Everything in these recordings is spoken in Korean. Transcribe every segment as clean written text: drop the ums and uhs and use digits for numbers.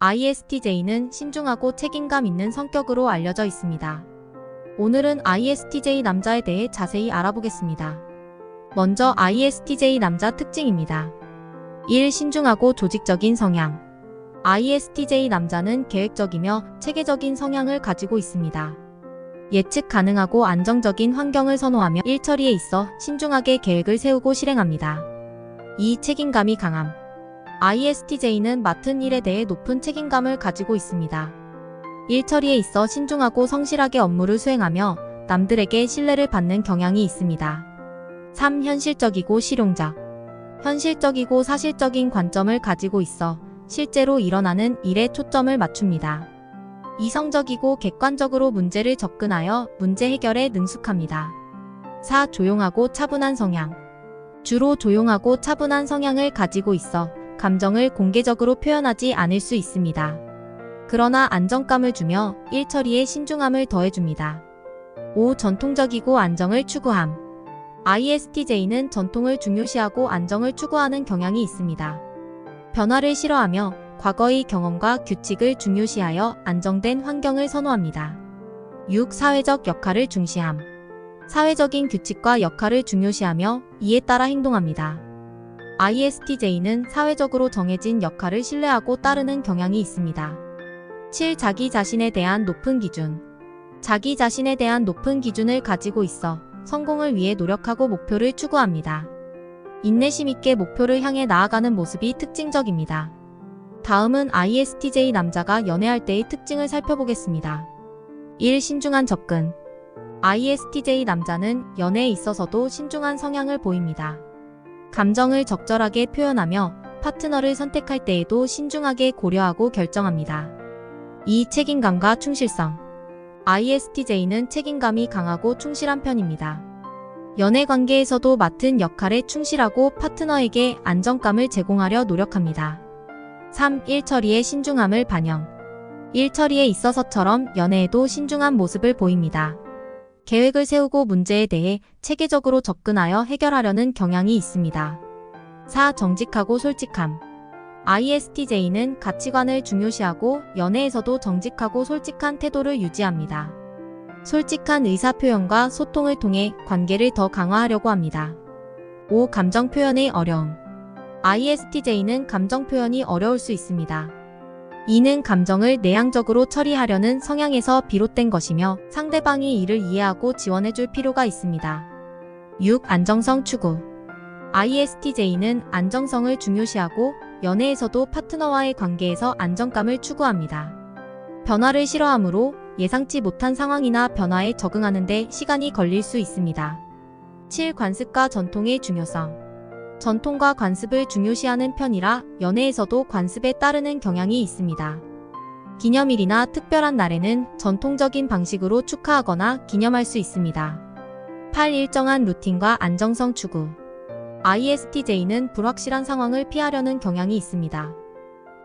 ISTJ는 신중하고 책임감 있는 성격으로 알려져 있습니다. 오늘은 ISTJ 남자에 대해 자세히 알아보겠습니다. 먼저 ISTJ 남자 특징입니다. 1. 신중하고 조직적인 성향. ISTJ 남자는 계획적이며 체계적인 성향을 가지고 있습니다. 예측 가능하고 안정적인 환경을 선호하며 일 처리에 있어 신중하게 계획을 세우고 실행합니다. 2. 책임감이 강함. ISTJ는 맡은 일에 대해 높은 책임감을 가지고 있습니다. 일 처리에 있어 신중하고 성실하게 업무를 수행하며 남들에게 신뢰를 받는 경향이 있습니다. 3. 현실적이고 실용적. 현실적이고 사실적인 관점을 가지고 있어 실제로 일어나는 일에 초점을 맞춥니다. 이성적이고 객관적으로 문제를 접근하여 문제 해결에 능숙합니다. 4. 조용하고 차분한 성향. 주로 조용하고 차분한 성향을 가지고 있어 감정을 공개적으로 표현하지 않을 수 있습니다. 그러나 안정감을 주며 일 처리에 신중함을 더해줍니다. 5. 전통적이고 안정을 추구함. ISTJ는 전통을 중요시하고 안정을 추구하는 경향이 있습니다. 변화를 싫어하며 과거의 경험과 규칙을 중요시하여 안정된 환경을 선호합니다. 6. 사회적 역할을 중시함. 사회적인 규칙과 역할을 중요시하며 이에 따라 행동합니다. ISTJ는 사회적으로 정해진 역할을 신뢰하고 따르는 경향이 있습니다. 7. 자기 자신에 대한 높은 기준. 자기 자신에 대한 높은 기준을 가지고 있어 성공을 위해 노력하고 목표를 추구합니다. 인내심 있게 목표를 향해 나아가는 모습이 특징적입니다. 다음은 ISTJ 남자가 연애할 때의 특징을 살펴보겠습니다. 1. 신중한 접근. ISTJ 남자는 연애에 있어서도 신중한 성향을 보입니다. 감정을 적절하게 표현하며 파트너를 선택할 때에도 신중하게 고려하고 결정합니다. 2. 책임감과 충실성. ISTJ는 책임감이 강하고 충실한 편입니다. 연애 관계에서도 맡은 역할에 충실하고 파트너에게 안정감을 제공하려 노력합니다. 3. 일 처리의 신중함을 반영. 일 처리에 있어서처럼 연애에도 신중한 모습을 보입니다. 계획을 세우고 문제에 대해 체계적으로 접근하여 해결하려는 경향이 있습니다. 4. 정직하고 솔직함. ISTJ는 가치관을 중요시하고 연애에서도 정직하고 솔직한 태도를 유지합니다. 솔직한 의사표현과 소통을 통해 관계를 더 강화하려고 합니다. 5. 감정 표현의 어려움. ISTJ는 감정 표현이 어려울 수 있습니다. 이는 감정을 내향적으로 처리하려는 성향에서 비롯된 것이며 상대방이 이를 이해하고 지원해줄 필요가 있습니다. 6. 안정성 추구. ISTJ는 안정성을 중요시하고 연애에서도 파트너와의 관계에서 안정감을 추구합니다. 변화를 싫어하므로 예상치 못한 상황이나 변화에 적응하는 데 시간이 걸릴 수 있습니다. 7. 관습과 전통의 중요성. 전통과 관습을 중요시하는 편이라 연애에서도 관습에 따르는 경향이 있습니다. 기념일이나 특별한 날에는 전통적인 방식으로 축하하거나 기념할 수 있습니다. 8. 일정한 루틴과 안정성 추구. ISTJ는 불확실한 상황을 피하려는 경향이 있습니다.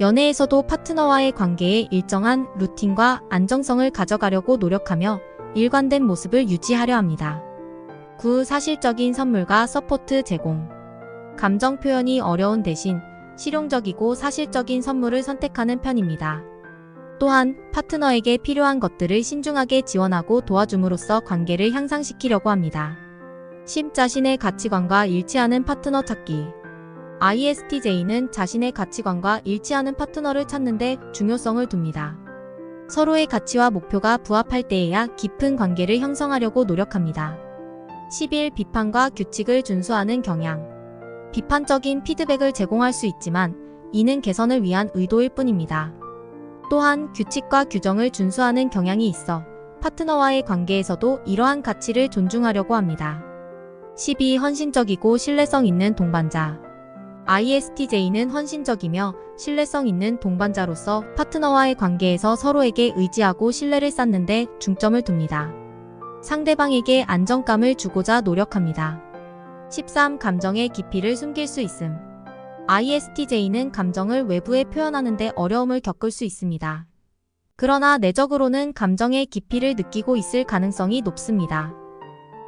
연애에서도 파트너와의 관계에 일정한 루틴과 안정성을 가져가려고 노력하며 일관된 모습을 유지하려 합니다. 9. 사실적인 선물과 서포트 제공. 감정 표현이 어려운 대신 실용적이고 사실적인 선물을 선택하는 편입니다. 또한 파트너에게 필요한 것들을 신중하게 지원하고 도와줌으로써 관계를 향상시키려고 합니다. 10. 자신의 가치관과 일치하는 파트너 찾기. ISTJ는 자신의 가치관과 일치하는 파트너를 찾는 데 중요성을 둡니다. 서로의 가치와 목표가 부합할 때에야 깊은 관계를 형성하려고 노력합니다. 11. 비판과 규칙을 준수하는 경향. 비판적인 피드백을 제공할 수 있지만 이는 개선을 위한 의도일 뿐입니다. 또한 규칙과 규정을 준수하는 경향이 있어 파트너와의 관계에서도 이러한 가치를 존중하려고 합니다. 12. 헌신적이고 신뢰성 있는 동반자. ISTJ는 헌신적이며 신뢰성 있는 동반자로서 파트너와의 관계에서 서로에게 의지하고 신뢰를 쌓는 데 중점을 둡니다. 상대방에게 안정감을 주고자 노력합니다. 13. 감정의 깊이를 숨길 수 있음. ISTJ는 감정을 외부에 표현하는 데 어려움을 겪을 수 있습니다. 그러나 내적으로는 감정의 깊이를 느끼고 있을 가능성이 높습니다.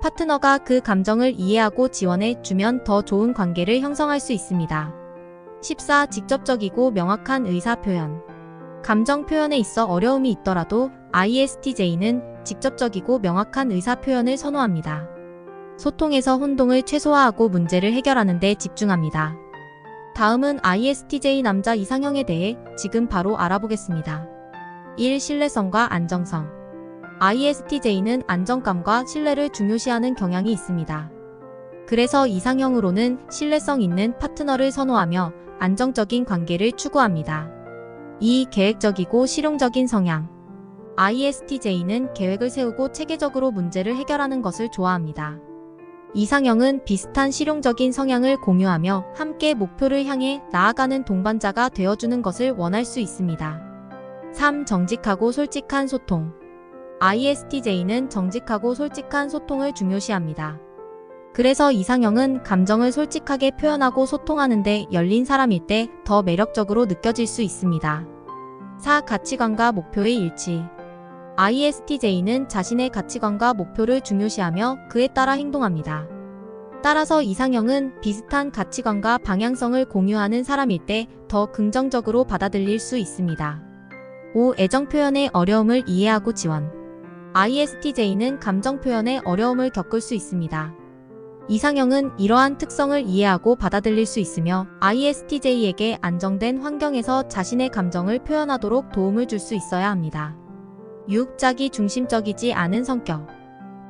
파트너가 그 감정을 이해하고 지원해 주면 더 좋은 관계를 형성할 수 있습니다. 14. 직접적이고 명확한 의사표현. 감정 표현에 있어 어려움이 있더라도 ISTJ는 직접적이고 명확한 의사 표현을 선호합니다. 소통에서 혼동을 최소화하고 문제를 해결하는 데 집중합니다. 다음은 ISTJ 남자 이상형에 대해 지금 바로 알아보겠습니다. 1. 신뢰성과 안정성. ISTJ는 안정감과 신뢰를 중요시하는 경향이 있습니다. 그래서 이상형으로는 신뢰성 있는 파트너를 선호하며 안정적인 관계를 추구합니다. 2. 계획적이고 실용적인 성향. ISTJ는 계획을 세우고 체계적으로 문제를 해결하는 것을 좋아합니다. 이상형은 비슷한 실용적인 성향을 공유하며 함께 목표를 향해 나아가는 동반자가 되어주는 것을 원할 수 있습니다. 3. 정직하고 솔직한 소통. ISTJ는 정직하고 솔직한 소통을 중요시합니다. 그래서 이상형은 감정을 솔직하게 표현하고 소통하는데 열린 사람일 때 더 매력적으로 느껴질 수 있습니다. 4. 가치관과 목표의 일치. ISTJ는 자신의 가치관과 목표를 중요시하며 그에 따라 행동합니다. 따라서 이상형은 비슷한 가치관과 방향성을 공유하는 사람일 때 더 긍정적으로 받아들일 수 있습니다. 5. 애정 표현의 어려움을 이해하고 지원. ISTJ는 감정 표현에 어려움을 겪을 수 있습니다. 이상형은 이러한 특성을 이해하고 받아들일 수 있으며 ISTJ에게 안정된 환경에서 자신의 감정을 표현하도록 도움을 줄 수 있어야 합니다. 6. 자기 중심적이지 않은 성격.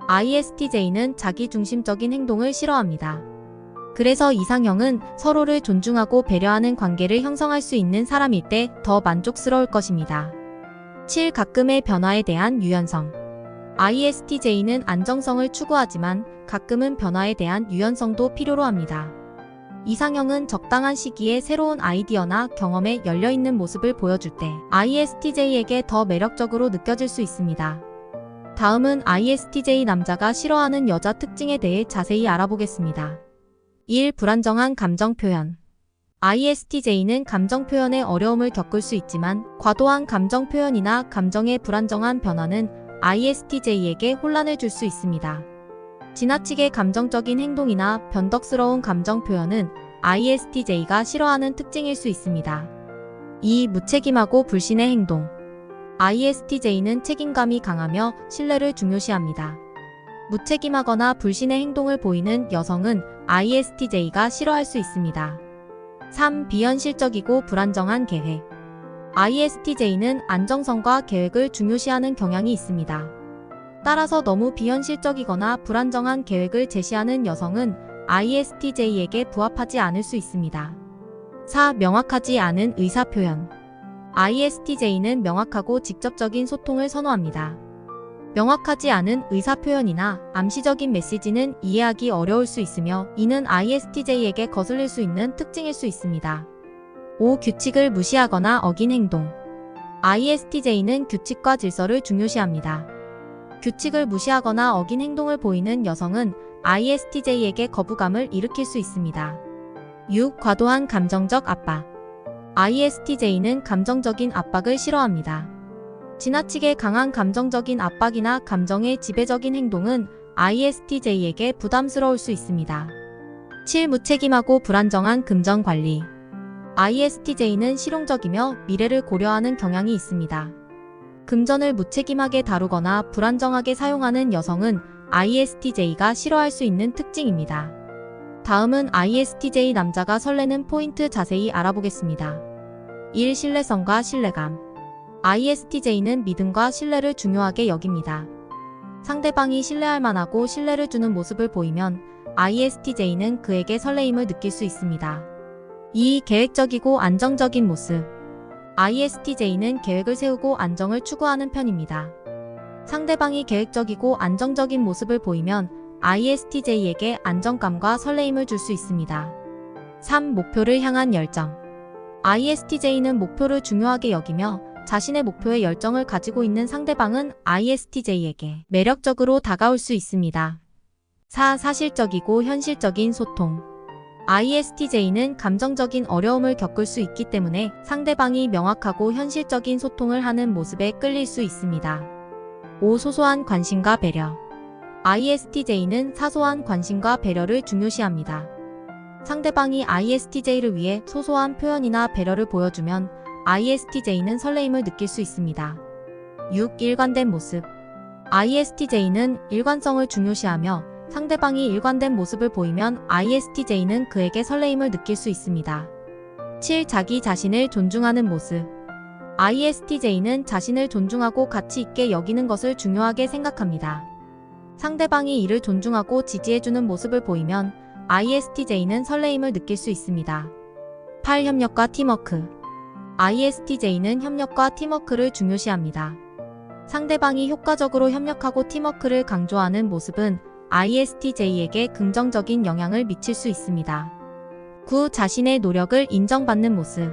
ISTJ는 자기 중심적인 행동을 싫어합니다. 그래서 이상형은 서로를 존중하고 배려하는 관계를 형성할 수 있는 사람일 때 더 만족스러울 것입니다. 7. 가끔의 변화에 대한 유연성. ISTJ는 안정성을 추구하지만 가끔은 변화에 대한 유연성도 필요로 합니다. 이상형은 적당한 시기에 새로운 아이디어나 경험에 열려있는 모습을 보여줄 때 ISTJ에게 더 매력적으로 느껴질 수 있습니다. 다음은 ISTJ 남자가 싫어하는 여자 특징에 대해 자세히 알아보겠습니다. 1. 불안정한 감정 표현. ISTJ는 감정 표현에 어려움을 겪을 수 있지만 과도한 감정 표현이나 감정의 불안정한 변화는 ISTJ에게 혼란을 줄 수 있습니다. 지나치게 감정적인 행동이나 변덕스러운 감정 표현은 ISTJ가 싫어하는 특징일 수 있습니다. 2. 무책임하고 불신의 행동. ISTJ는 책임감이 강하며 신뢰를 중요시합니다. 무책임하거나 불신의 행동을 보이는 여성은 ISTJ가 싫어할 수 있습니다. 3. 비현실적이고 불안정한 계획. ISTJ는 안정성과 계획을 중요시하는 경향이 있습니다. 따라서 너무 비현실적이거나 불안정한 계획을 제시하는 여성은 ISTJ에게 부합하지 않을 수 있습니다. 4. 명확하지 않은 의사 표현. ISTJ는 명확하고 직접적인 소통을 선호합니다. 명확하지 않은 의사 표현이나 암시적인 메시지는 이해하기 어려울 수 있으며 이는 ISTJ에게 거슬릴 수 있는 특징일 수 있습니다. 5. 규칙을 무시하거나 어긴 행동. ISTJ는 규칙과 질서를 중요시합니다. 규칙을 무시하거나 어긴 행동을 보이는 여성은 ISTJ에게 거부감을 일으킬 수 있습니다. 6. 과도한 감정적 압박. ISTJ는 감정적인 압박을 싫어합니다. 지나치게 강한 감정적인 압박이나 감정의 지배적인 행동은 ISTJ에게 부담스러울 수 있습니다. 7. 무책임하고 불안정한 금전 관리. ISTJ는 실용적이며 미래를 고려하는 경향이 있습니다. 금전을 무책임하게 다루거나 불안정하게 사용하는 여성은 ISTJ가 싫어할 수 있는 특징입니다. 다음은 ISTJ 남자가 설레는 포인트 자세히 알아보겠습니다. 1. 신뢰성과 신뢰감. ISTJ는 믿음과 신뢰를 중요하게 여깁니다. 상대방이 신뢰할 만하고 신뢰를 주는 모습을 보이면 ISTJ는 그에게 설레임을 느낄 수 있습니다. 2. 계획적이고 안정적인 모습. ISTJ는 계획을 세우고 안정을 추구하는 편입니다. 상대방이 계획적이고 안정적인 모습을 보이면 ISTJ에게 안정감과 설레임을 줄 수 있습니다. 3. 목표를 향한 열정. ISTJ는 목표를 중요하게 여기며 자신의 목표에 열정을 가지고 있는 상대방은 ISTJ에게 매력적으로 다가올 수 있습니다. 4. 사실적이고 현실적인 소통. ISTJ는 감정적인 어려움을 겪을 수 있기 때문에 상대방이 명확하고 현실적인 소통을 하는 모습에 끌릴 수 있습니다. 5. 소소한 관심과 배려. ISTJ는 사소한 관심과 배려를 중요시합니다. 상대방이 ISTJ를 위해 소소한 표현이나 배려를 보여주면 ISTJ는 설레임을 느낄 수 있습니다. 6. 일관된 모습. ISTJ는 일관성을 중요시하며 상대방이 일관된 모습을 보이면 ISTJ는 그에게 설레임을 느낄 수 있습니다. 7. 자기 자신을 존중하는 모습. ISTJ는 자신을 존중하고 가치 있게 여기는 것을 중요하게 생각합니다. 상대방이 이를 존중하고 지지해주는 모습을 보이면 ISTJ는 설레임을 느낄 수 있습니다. 8. 협력과 팀워크. ISTJ는 협력과 팀워크를 중요시합니다. 상대방이 효과적으로 협력하고 팀워크를 강조하는 모습은 ISTJ에게 긍정적인 영향을 미칠 수 있습니다. 9. 자신의 노력을 인정받는 모습.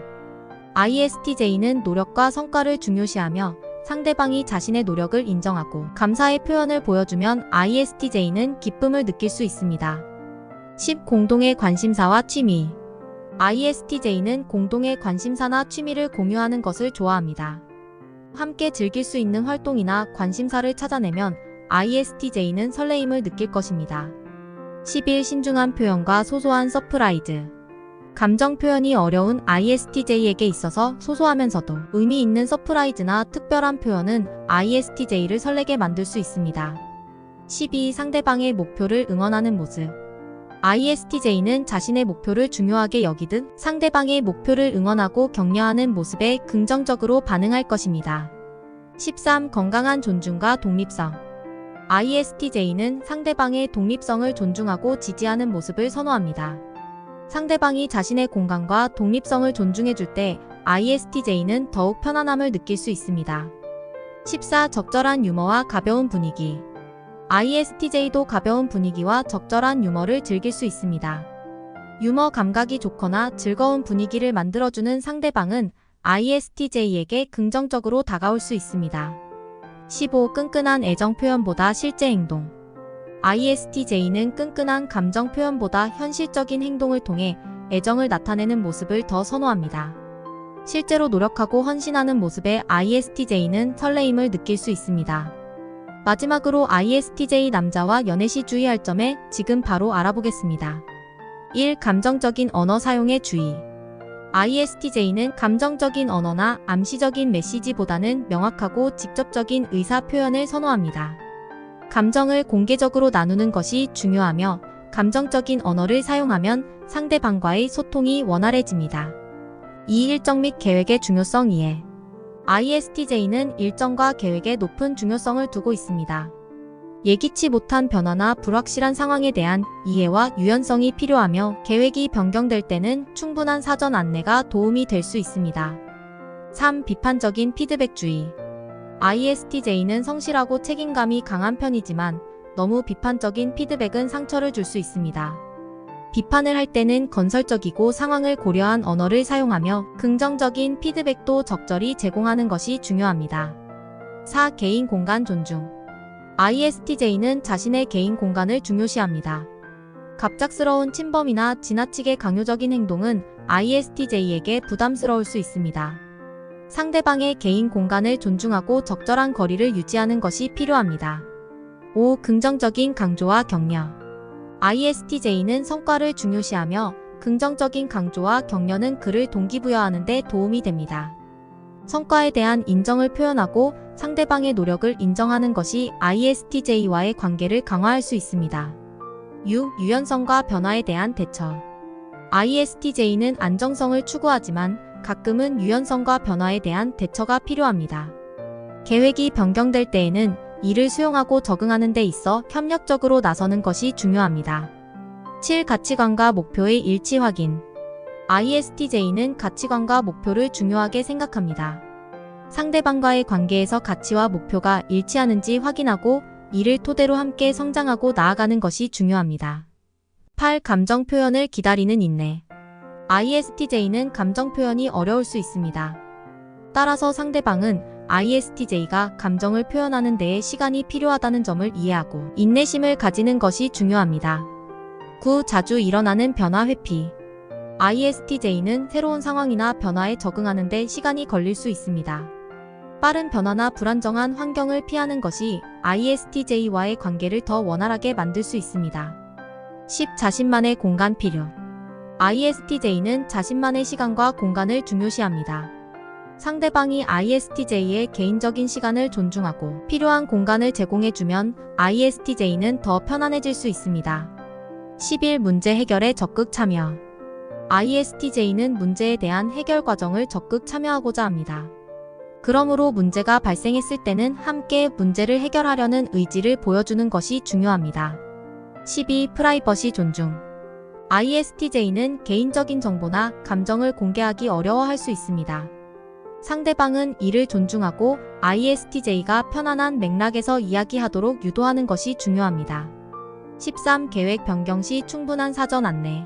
ISTJ는 노력과 성과를 중요시하며 상대방이 자신의 노력을 인정하고 감사의 표현을 보여주면 ISTJ는 기쁨을 느낄 수 있습니다. 10. 공동의 관심사와 취미. ISTJ는 공동의 관심사나 취미를 공유하는 것을 좋아합니다. 함께 즐길 수 있는 활동이나 관심사를 찾아내면 ISTJ는 설레임을 느낄 것입니다. 11. 신중한 표현과 소소한 서프라이즈. 감정 표현이 어려운 ISTJ에게 있어서 소소하면서도 의미 있는 서프라이즈나 특별한 표현은 ISTJ를 설레게 만들 수 있습니다. 12. 상대방의 목표를 응원하는 모습. ISTJ는 자신의 목표를 중요하게 여기듯 상대방의 목표를 응원하고 격려하는 모습에 긍정적으로 반응할 것입니다. 13. 건강한 존중과 독립성. ISTJ는 상대방의 독립성을 존중하고 지지하는 모습을 선호합니다. 상대방이 자신의 공간과 독립성을 존중해줄 때 ISTJ는 더욱 편안함을 느낄 수 있습니다. 14. 적절한 유머와 가벼운 분위기. ISTJ도 가벼운 분위기와 적절한 유머를 즐길 수 있습니다. 유머 감각이 좋거나 즐거운 분위기를 만들어주는 상대방은 ISTJ에게 긍정적으로 다가올 수 있습니다. 15. 끈끈한 애정 표현보다 실제 행동. ISTJ는 끈끈한 감정 표현보다 현실적인 행동을 통해 애정을 나타내는 모습을 더 선호합니다. 실제로 노력하고 헌신하는 모습에 ISTJ는 설레임을 느낄 수 있습니다. 마지막으로 ISTJ 남자와 연애 시 주의할 점에 지금 바로 알아보겠습니다. 1. 감정적인 언어 사용에 주의. ISTJ는 감정적인 언어나 암시적인 메시지보다는 명확하고 직접적인 의사 표현을 선호합니다. 감정을 공개적으로 나누는 것이 중요하며 감정적인 언어를 사용하면 상대방과의 소통이 원활해집니다. 2. 일정 및 계획의 중요성 이해. ISTJ는 일정과 계획에 높은 중요성을 두고 있습니다. 예기치 못한 변화나 불확실한 상황에 대한 이해와 유연성이 필요하며 계획이 변경될 때는 충분한 사전 안내가 도움이 될 수 있습니다. 3. 비판적인 피드백주의. ISTJ는 성실하고 책임감이 강한 편이지만 너무 비판적인 피드백은 상처를 줄 수 있습니다. 비판을 할 때는 건설적이고 상황을 고려한 언어를 사용하며 긍정적인 피드백도 적절히 제공하는 것이 중요합니다. 4. 개인 공간 존중. ISTJ는 자신의 개인 공간을 중요시합니다. 갑작스러운 침범이나 지나치게 강요적인 행동은 ISTJ에게 부담스러울 수 있습니다. 상대방의 개인 공간을 존중하고 적절한 거리를 유지하는 것이 필요합니다. 5. 긍정적인 강조와 격려. ISTJ는 성과를 중요시하며 긍정적인 강조와 격려는 그를 동기부여하는 데 도움이 됩니다. 성과에 대한 인정을 표현하고 상대방의 노력을 인정하는 것이 ISTJ와의 관계를 강화할 수 있습니다. 6. 유연성과 변화에 대한 대처. ISTJ는 안정성을 추구하지만 가끔은 유연성과 변화에 대한 대처가 필요합니다. 계획이 변경될 때에는 이를 수용하고 적응하는 데 있어 협력적으로 나서는 것이 중요합니다. 7. 가치관과 목표의 일치 확인. ISTJ는 가치관과 목표를 중요하게 생각합니다. 상대방과의 관계에서 가치와 목표가 일치하는지 확인하고 이를 토대로 함께 성장하고 나아가는 것이 중요합니다. 8. 감정 표현을 기다리는 인내. ISTJ는 감정 표현이 어려울 수 있습니다. 따라서 상대방은 ISTJ가 감정을 표현하는 데에 시간이 필요하다는 점을 이해하고 인내심을 가지는 것이 중요합니다. 9. 자주 일어나는 변화 회피. ISTJ는 새로운 상황이나 변화에 적응하는 데 시간이 걸릴 수 있습니다. 빠른 변화나 불안정한 환경을 피하는 것이 ISTJ와의 관계를 더 원활하게 만들 수 있습니다. 10. 자신만의 공간 필요. ISTJ는 자신만의 시간과 공간을 중요시합니다. 상대방이 ISTJ의 개인적인 시간을 존중하고 필요한 공간을 제공해주면 ISTJ는 더 편안해질 수 있습니다. 10일 문제 해결에 적극 참여. ISTJ는 문제에 대한 해결 과정을 적극 참여하고자 합니다. 그러므로 문제가 발생했을 때는 함께 문제를 해결하려는 의지를 보여주는 것이 중요합니다. 12. 프라이버시 존중. ISTJ는 개인적인 정보나 감정을 공개하기 어려워할 수 있습니다. 상대방은 이를 존중하고 ISTJ가 편안한 맥락에서 이야기하도록 유도하는 것이 중요합니다. 13. 계획 변경 시 충분한 사전 안내.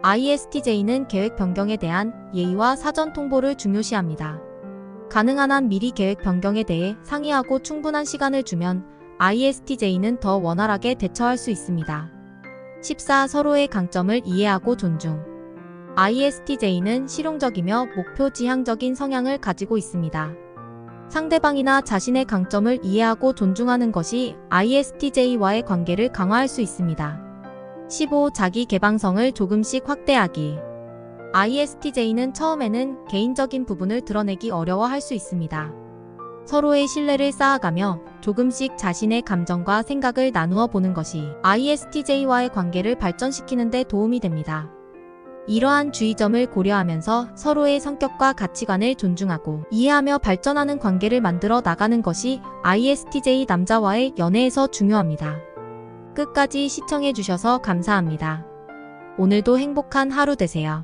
ISTJ는 계획 변경에 대한 예의와 사전 통보를 중요시합니다. 가능한 한 미리 계획 변경에 대해 상의하고 충분한 시간을 주면 ISTJ는 더 원활하게 대처할 수 있습니다. 14. 서로의 강점을 이해하고 존중. ISTJ는 실용적이며 목표 지향적인 성향을 가지고 있습니다. 상대방이나 자신의 강점을 이해하고 존중하는 것이 ISTJ와의 관계를 강화할 수 있습니다. 15. 자기 개방성을 조금씩 확대하기. ISTJ는 처음에는 개인적인 부분을 드러내기 어려워할 수 있습니다. 서로의 신뢰를 쌓아가며 조금씩 자신의 감정과 생각을 나누어 보는 것이 ISTJ와의 관계를 발전시키는 데 도움이 됩니다. 이러한 주의점을 고려하면서 서로의 성격과 가치관을 존중하고 이해하며 발전하는 관계를 만들어 나가는 것이 ISTJ 남자와의 연애에서 중요합니다. 끝까지 시청해주셔서 감사합니다. 오늘도 행복한 하루 되세요.